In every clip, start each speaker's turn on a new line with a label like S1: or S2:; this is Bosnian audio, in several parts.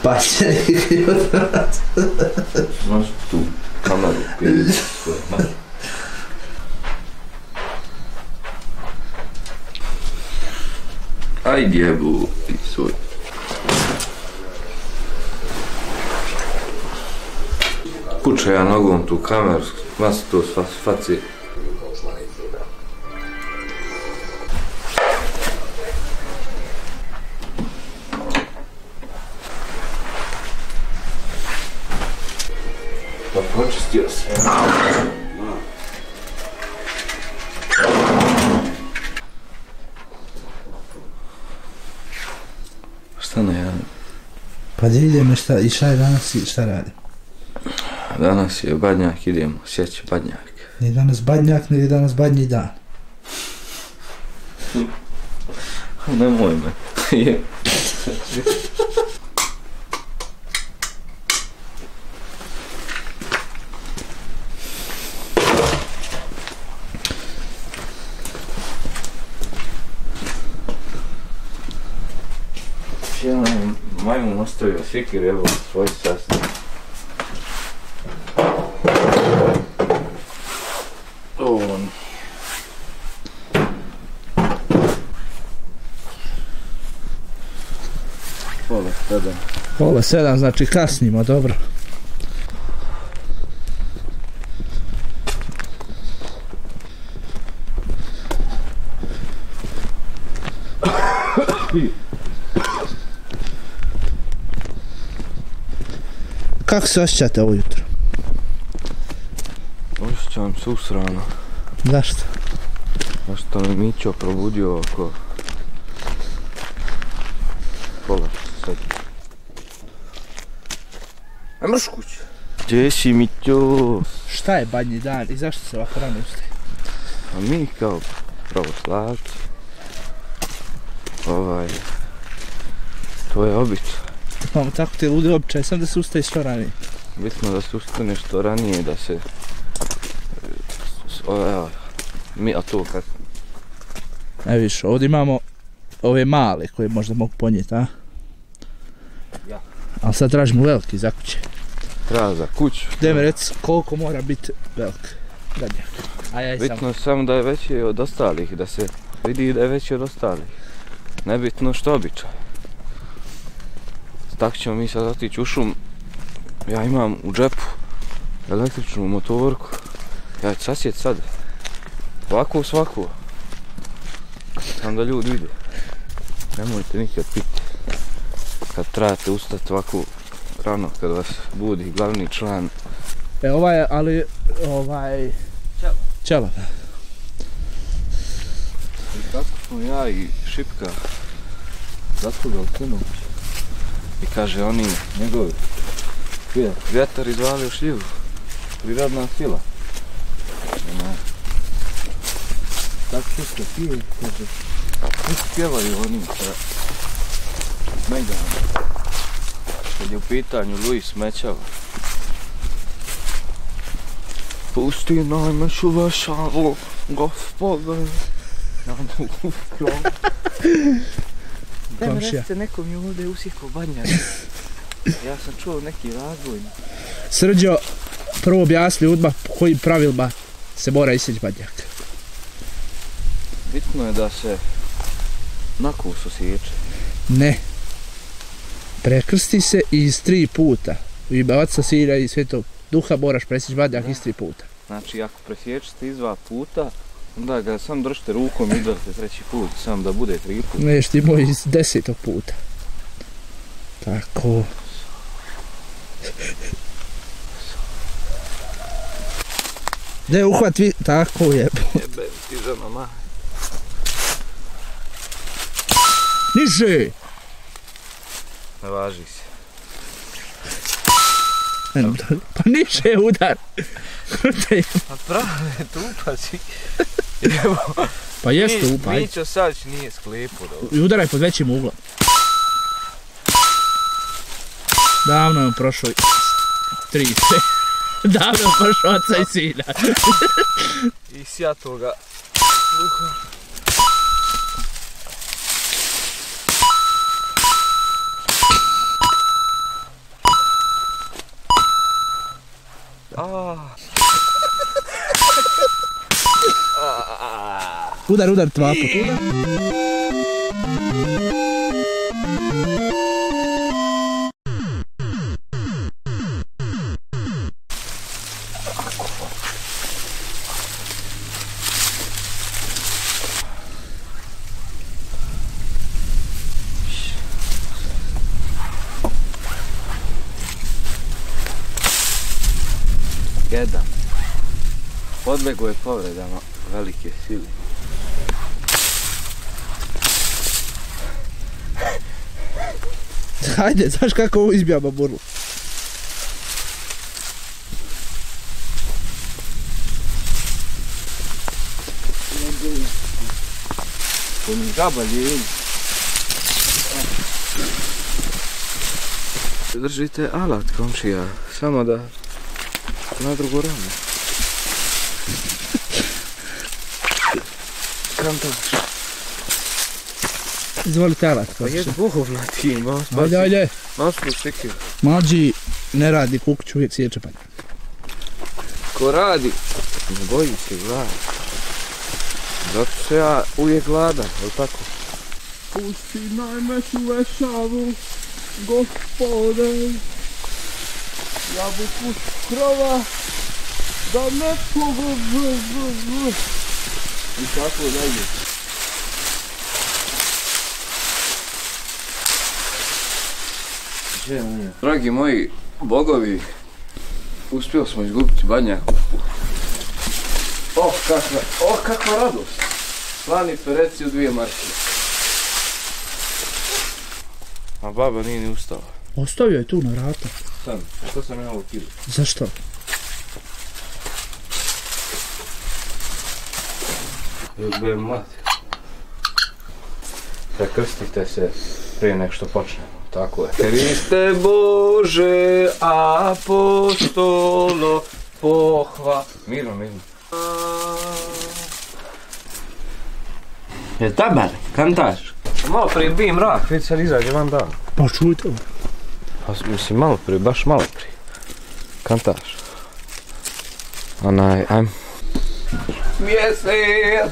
S1: Pa će neki od nas.
S2: Znaš tu kameru pijeti. Ajde jebu i svoj. Puče ja nogom tu kameru, vas to faci. Pa počistio se. Šta ne ja?
S1: Pa gdje idemo i šta je danas i šta radim?
S2: Danas je Badnjak, idemo sjeći Badnjak.
S1: Nije danas Badnjak, nego je danas Badnji dan.
S2: Nemoj me. Jedan majmun ostavio sikir, evo svoj sastav. On. Pola 7.
S1: Pola 7, znači kasnimo, dobro. Kako se osjećate ovo jutro?
S2: Osjećam se usrano.
S1: Zašto?
S2: Zašto me Mićo probudio oko pola 7. Ajmoš kući. Gdje si Mićo?
S1: Šta je Badnji dan i zašto se ovako rano ustaje?
S2: A mi kao pravoslavci, to je običaj.
S1: Imamo tako te lude običaje, sam da se ustaje što ranije.
S2: Bitno da se ustane što ranije, da se... a to kad...
S1: Ne viš, ovdje imamo ove male koje možda mogu ponijeti, a?
S2: Ja.
S1: Ali sad tražimo veliki za kuće.
S2: Treba za kuću.
S1: Gdje mi reci koliko mora biti velik Badnjak.
S2: Bitno je samo da je veći od ostalih, da se vidi da je veći od ostalih. Nebitno što običaj. Tako ćemo mi sad otići u šum. Ja imam u džepu električnu motorku. Ja ću sasjet sad. Ovako svako. Sam da ljudi vide. Nemojte nikad piti. Kad trebate ustati ovako rano, kad vas budi glavni član.
S1: Čelo.
S2: I tako smo ja i Šipka zaslugali sinoć. I kaže oni njegovi vjetar izvalio šljivu. Prirodna sila. Tako što pije, kaže, pjevaju oni sa Megana. Kad je u pitanju Luis Mečava. Pusti najme šuvašavo, gospode. Daj mi recite, nekom je ovdje usjekao Badnjak. Ja sam čuo neki razvoj.
S1: Srđo, prvo objasni ljudima po kojim pravilima se mora isjeći Badnjak.
S2: Bitno je da se na kus osjeća.
S1: Ne. Prekrsti se iz 3 puta. U ime Oca, Sina i Svetog Duha moraš presjeći Badnjak iz 3 puta.
S2: Znači, ako presječete iz 2 puta, onda ga sam držite rukom i idete 3. put, sam da bude 3 puta.
S1: Neš ti moj iz 10. puta. Tako. Gdje uhvat vi... Tako jebo.
S2: Jebem ti žena ma.
S1: Niže!
S2: Ne važi se.
S1: Pa niže udar.
S2: A prave tupa si.
S1: Pa jest tupa.
S2: Mićo Savić nije sklepo dobro.
S1: I udaraj pod većim uglom. Davno je on prošao 3. Davno je prošao Oca i Sina.
S2: I sjatoga
S1: Udar, udar, dva put, udar.
S2: Jedan. Podlego je povredama velike sile.
S1: Hajde, znaš kako ovo izbijamo burlu?
S2: Držite alat, komšija, samo da na drugu ranu. Kantaš.
S1: Izvolite alat,
S2: Pa
S1: komšija.
S2: je bohovna ti, malo
S1: Ajde, ajde.
S2: smo čekio.
S1: Mađi ne radi, Kukić uvijek sjeće pa.
S2: Ko radi, ne boji se glada. Zato se ja uvijek gladan, jel tako?
S1: Pusti najmešu vešavu, gospode, jabuku s krova, da ne
S2: I tako dalje. Dragi moji bogovi, uspjeli smo izgubiti Badnjak. Kakva radost! Slani pereci u 2 marke. A baba nije ni ustala.
S1: Ostavio je tu na vrata.
S2: Sam, što sam ja ovo kilu?
S1: Zašto?
S2: Ljubim mati. Prekrstite se prije nek što počnemo, tako je. Kriste Bože, apostolo, pohva... Mirno. Je tabar, kantaš? Malo prije bi mrak, već sad izađe van dan.
S1: Pa čujte ovo.
S2: Pa mislim malo prije, baš malo prije. Kantaš. Ajmo. Mjesec!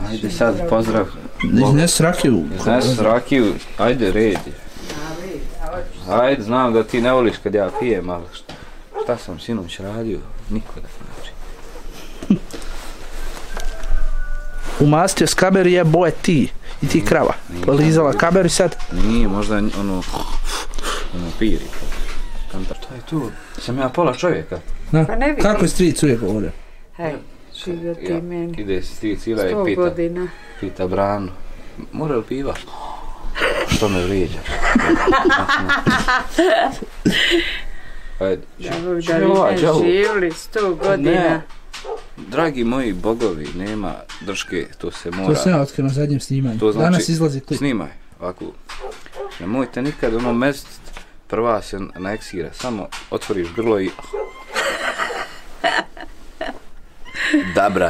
S2: Ajde sad, pozdrav.
S1: Iznes rakiju.
S2: Iznes rakiju, ajde red je. Ajde, znam da ti ne voliš kad ja pijem, ali šta sam sinoć radio, nikoga znači.
S1: Umastio s kaberi je boje ti. I ti krava. Polizala kaberi sad.
S2: Nije, možda ono piri. Kantar, šta je tu? Sam ja pola čovjeka.
S1: Na,
S3: Pa ne vidim.
S1: kako je stric uvijek govorio?
S3: Hej, živo ti meni.
S2: Ide stric Ila i
S3: 100 godina.
S2: pita Branu. Mora li piva? Što me vrijeđaš? Ajde.
S3: Da vi živjeli 100 godina.
S2: Ne. Dragi moji bogovi, nema drške, to se mora...
S1: To sam ja otkrio na zadnjem snimanju.
S2: To znači,
S1: danas izlazi klip.
S2: Snimaj, ovako. Nemojte nikad ono mestit, prva se naeksira, samo otvoriš grlo i...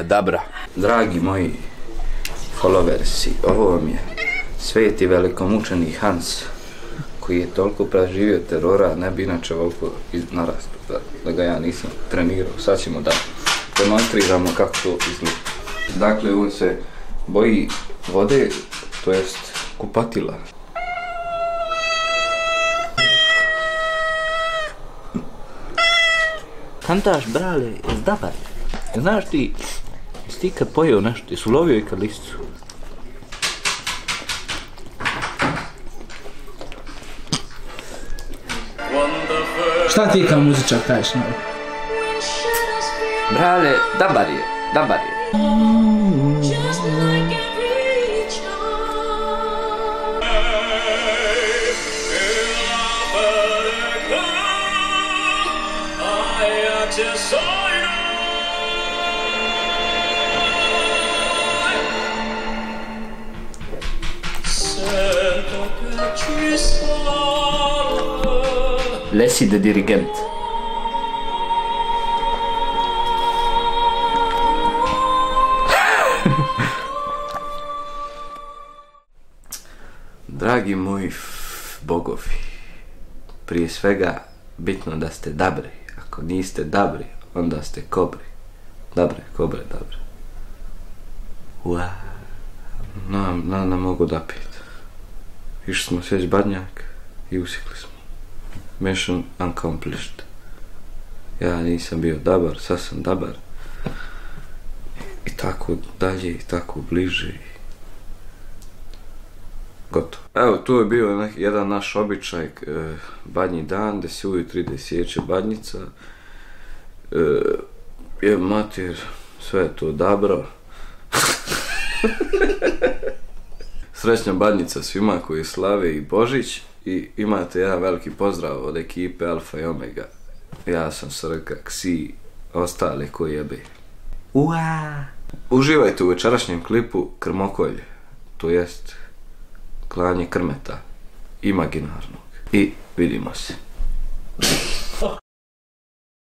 S2: Dabra. Dragi moji followersi, ovo vam je sveti velikomučeni Hans, koji je toliko preživio terora, ne bi inače ovoliko narastao, da ga ja nisam trenirao. Sad ćemo da demonstriramo kako to izgleda. Dakle, on se boji vode, to jest kupatila. Kantaš, brale, zdabar. Znaš ti, jesi ti kad pojeo nešto, jesi ulovio i kad listu?
S1: Šta ti kao muzičar kažeš na ovo?
S2: Brale, dabar je. Lesi de dirigent. Dragi moji bogovi, prije svega bitno da ste dabri. Ako niste dabri, onda ste kobri. Dobre, kobre, dobre. Ne mogu da pit. Išli smo sjeć badnjak i usikli smo. Mission accomplished. Ja nisam bio dabar, sad sam dabar. I tako dalje, i tako bliže. Gotovo. Evo, tu je bio jedan naš običaj, badnji dan, gdje se ujutro ide sjeće badnjica. Je mater, sve je to dobro. Srećna badnjica svima koji slave i Božić i imate jedan veliki pozdrav od ekipe Alfa i Omega. Ja sam Srka, Ksi, ostali koji jebe. Uživajte u večerašnjem klipu Krmokolje, to jest klanje krmeta imaginarnog. I vidimo se.